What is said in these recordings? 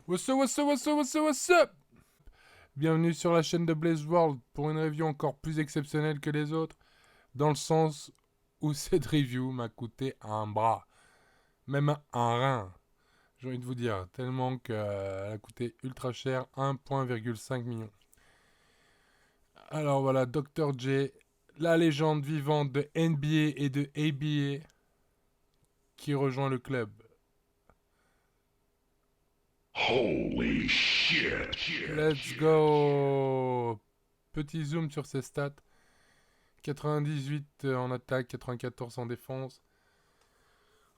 What's up, what's up, what's up, what's up, what's up? Bienvenue sur la chaîne de Blaze World pour une review encore plus exceptionnelle que les autres, dans le sens où cette review m'a coûté un bras, même un rein, j'ai envie de vous dire, tellement qu'elle a coûté ultra cher, 1,5 million. Alors voilà, Dr. J, la légende vivante de NBA et de ABA, qui rejoint le club. Holy shit. Let's go. Petit zoom sur ses stats. 98 en attaque, 94 en défense.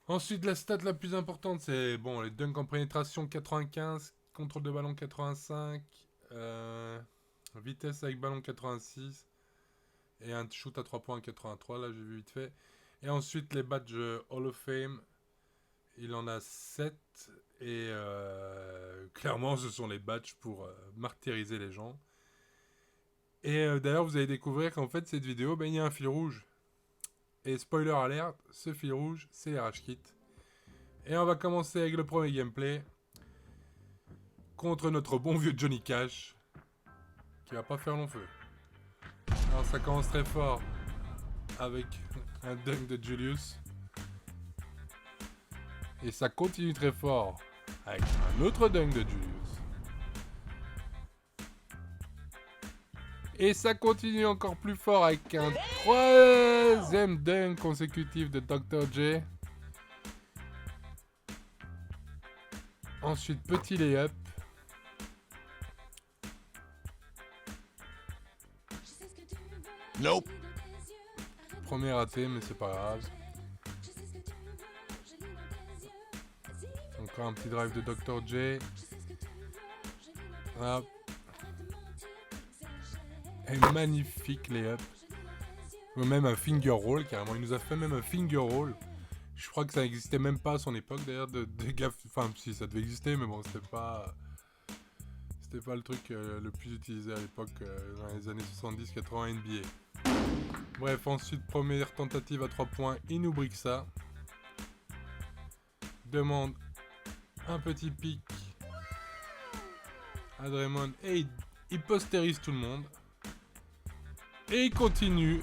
Ensuite, la stat la plus importante, c'est bon, les dunks en pénétration 95, contrôle de ballon 85, vitesse avec ballon 86 et un shoot à 3 points 83, là j'ai vu vite fait. Et ensuite, les badges Hall of Fame, il en a 7 et clairement, ce sont les badges pour martyriser les gens. Et d'ailleurs, vous allez découvrir qu'en fait, cette vidéo, il y a un fil rouge. Et spoiler alert, ce fil rouge, c'est les Rage Kit. Et on va commencer avec le premier gameplay. Contre notre bon vieux Johnny Cash. Qui va pas faire long feu. Alors ça commence très fort. Avec un dunk de Julius. Et ça continue très fort. Avec un autre dunk de Julius. Et ça continue encore plus fort avec un troisième dunk consécutif de Dr. J. Ensuite, petit lay-up. Nope. Premier raté, mais c'est pas grave. Encore un petit drive de Dr. J. Hop. Et magnifique lay-up. Ou même un finger roll, carrément. Il nous a fait même un finger roll. Je crois que ça n'existait même pas à son époque, d'ailleurs, de gaffe. Enfin, si, ça devait exister, mais bon, c'était pas le truc le plus utilisé à l'époque, dans les années 70-80 NBA. Bref, ensuite, première tentative à 3 points, il nous brique ça. Demande un petit pic à Draymond et il postérise tout le monde. Et il continue.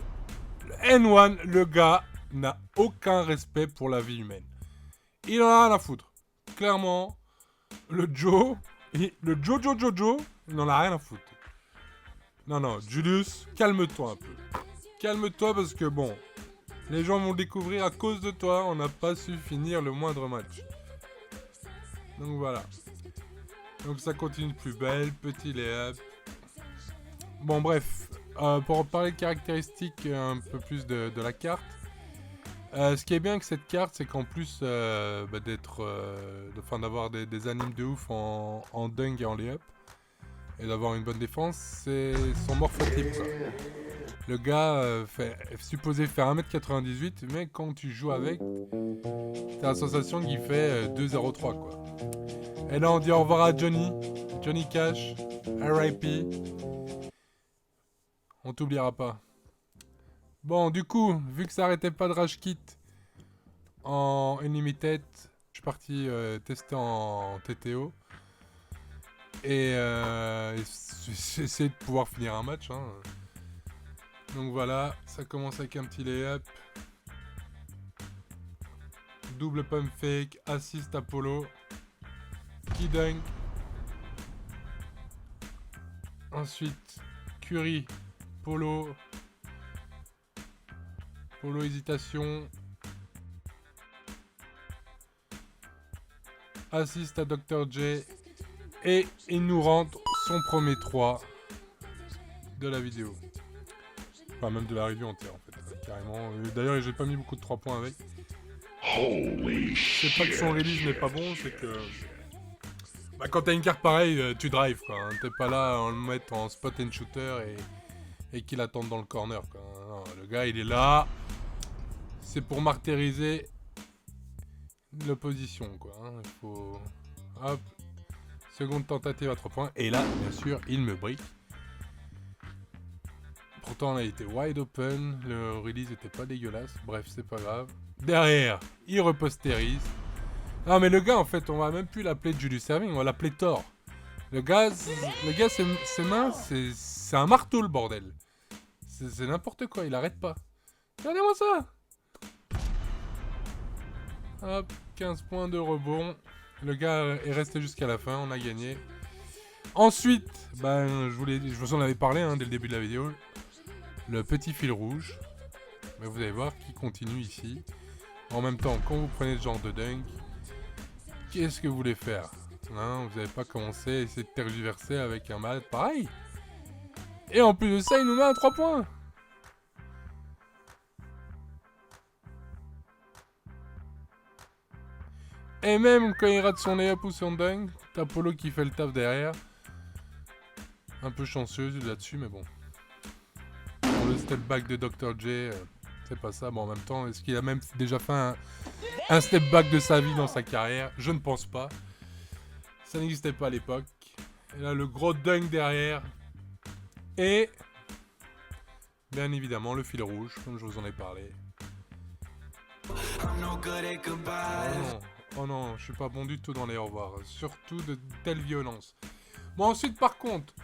Le N1, le gars n'a aucun respect pour la vie humaine. Il en a rien à foutre. Clairement, le Joe, il n'en a rien à foutre. Non, Julius, calme-toi un peu. Calme-toi parce que bon, les gens vont découvrir à cause de toi, on n'a pas su finir le moindre match. Donc voilà. Donc ça continue de plus belle, petit lay-up. Bon bref, pour en parler de caractéristiques un peu plus de la carte. Ce qui est bien avec cette carte, c'est qu'en plus d'avoir des animes de ouf en dunk et en layup, et d'avoir une bonne défense, c'est son morphotype quoi. Le gars est supposé faire 1m98, mais quand tu joues avec, t'as la sensation qu'il fait 2,03 quoi. Et là on dit au revoir à Johnny Cash, R.I.P. On t'oubliera pas. Bon, du coup, vu que ça arrêtait pas de rage kit en Unlimited, je suis parti tester en TTO. Et j'ai essayé de pouvoir finir un match. Hein. Donc voilà, ça commence avec un petit lay-up. Double pump fake, assist Apollo. Key dunk. Ensuite, Curry, Polo hésitation. Assist à Dr. J. Et il nous rentre son premier 3 de la vidéo. Enfin, même de la review entière en fait, carrément. D'ailleurs, j'ai pas mis beaucoup de 3 points avec. Holy shit. C'est pas que son release n'est pas bon, c'est que... quand t'as une carte pareille, tu drives quoi. Hein. T'es pas là à le mettre en spot and shooter et qu'il attende dans le corner quoi. Non, le gars il est là. C'est pour martyriser l'opposition quoi. Hein. Il faut... Hop. Seconde tentative à 3 points. Et là, bien sûr, il me brique. Pourtant, on a été wide open. Le release était pas dégueulasse. Bref, c'est pas grave. Derrière, il repostérise. Non mais le gars en fait, on va même plus l'appeler Julius Erving, on va l'appeler Thor. Le gars, ses mains, c'est un marteau le bordel. C'est n'importe quoi, il arrête pas. Regardez-moi ça. Hop, 15 points de rebond. Le gars est resté jusqu'à la fin, on a gagné. Ensuite, ben, je vous en avais parlé dès le début de la vidéo. Le petit fil rouge. Mais vous allez voir qu'il continue ici. En même temps, quand vous prenez ce genre de dunk, qu'est-ce que vous voulez faire? Non, vous n'avez pas commencé à essayer de tergiverser avec un malade pareil. Et en plus de ça, il nous met un 3 points. Et même quand il rate son layup ou son dunk, t'as Polo qui fait le taf derrière. Un peu chanceux là-dessus, mais bon. Bon, le step back de Dr. J, c'est pas ça. Bon, en même temps, est-ce qu'il a même déjà fait un step back de sa vie dans sa carrière? Je ne pense pas. Ça n'existait pas à l'époque. Et là, le gros dunk derrière. Et bien évidemment, le fil rouge, comme je vous en ai parlé. Oh non, je suis pas bon du tout dans les au revoir. Surtout de telle violence. Bon, ensuite, par contre,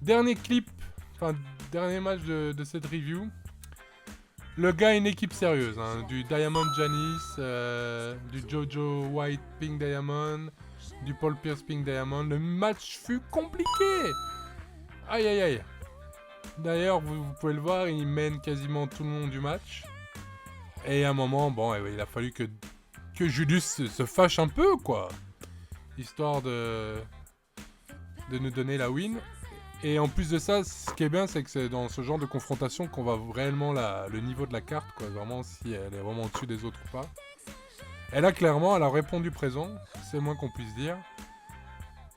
dernier clip, enfin, dernier match de cette review. Le gars a une équipe sérieuse. Du Diamond Giannis, du Jojo White Pink Diamond, du Paul Pierce Pink Diamond. Le match fut compliqué. Aïe aïe aïe. D'ailleurs, vous pouvez le voir, il mène quasiment tout le long du match. Et à un moment, bon, il a fallu que Julius se fâche un peu, quoi. Histoire de nous donner la win. Et en plus de ça, ce qui est bien, c'est que c'est dans ce genre de confrontation qu'on voit réellement le niveau de la carte, quoi. Vraiment, si elle est vraiment au-dessus des autres ou pas. Et là, clairement, elle a répondu présent. C'est le moins qu'on puisse dire.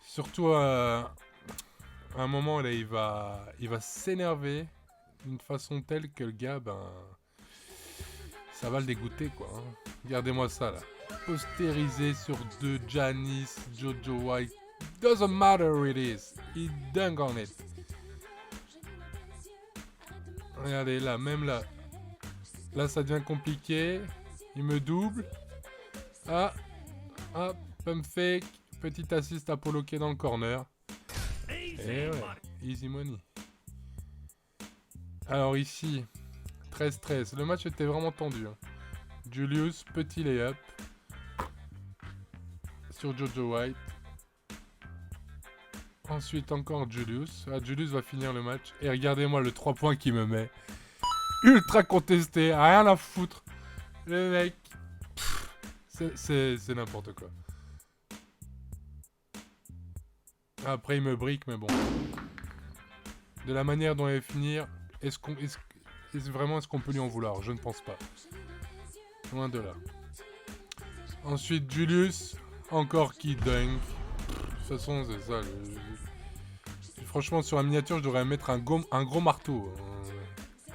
Surtout à un moment, là, il va s'énerver d'une façon telle que le gars, ça va le dégoûter, quoi. Regardez-moi ça, là. Postérisé sur 2 Giannis, Jojo White. Doesn't matter who it is. He dunk on it. Regardez, là, même là. Là, ça devient compliqué. Il me double. Ah, pump fake. Petit assist à Polo qui est dans le corner. Et ouais, easy money. Alors ici, 13-13. Le match était vraiment tendu. Julius, petit layup. Sur Jojo White. Ensuite encore Julius. Julius va finir le match. Et regardez-moi le 3 points qu'il me met. Ultra contesté. Rien à foutre. Le mec. C'est n'importe quoi. Après il me brique, mais bon. De la manière dont il va finir, est-ce qu'on peut lui en vouloir? Je ne pense pas. Loin de là. Ensuite Julius. Encore qui dunk. De toute façon, c'est ça. Franchement, sur la miniature, je devrais mettre un gros marteau.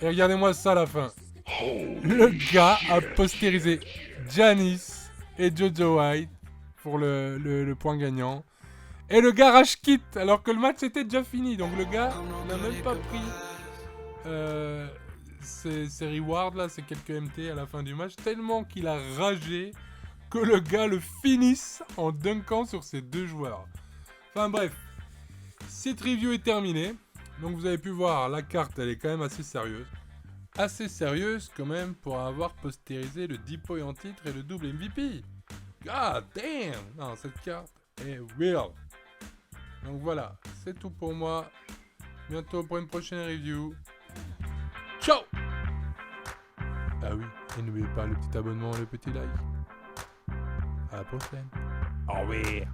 Et regardez-moi ça à la fin. Le gars a postérisé Giannis et Jojo White pour le point gagnant. Et le gars rage quitte alors que le match était déjà fini. Donc le gars n'a même pas pris ses rewards là, ces quelques MT à la fin du match. Tellement qu'il a ragé que le gars le finisse en dunkant sur ces 2 joueurs. Enfin bref, cette review est terminée. Donc vous avez pu voir, la carte elle est quand même assez sérieuse. Assez sérieuse quand même pour avoir postérisé le 10 points en titre et le double MVP. God damn! Non, cette carte est real. Donc voilà, c'est tout pour moi. Bientôt pour une prochaine review. Ciao! Ah oui, et n'oubliez pas le petit abonnement et le petit like. À la prochaine. Au revoir.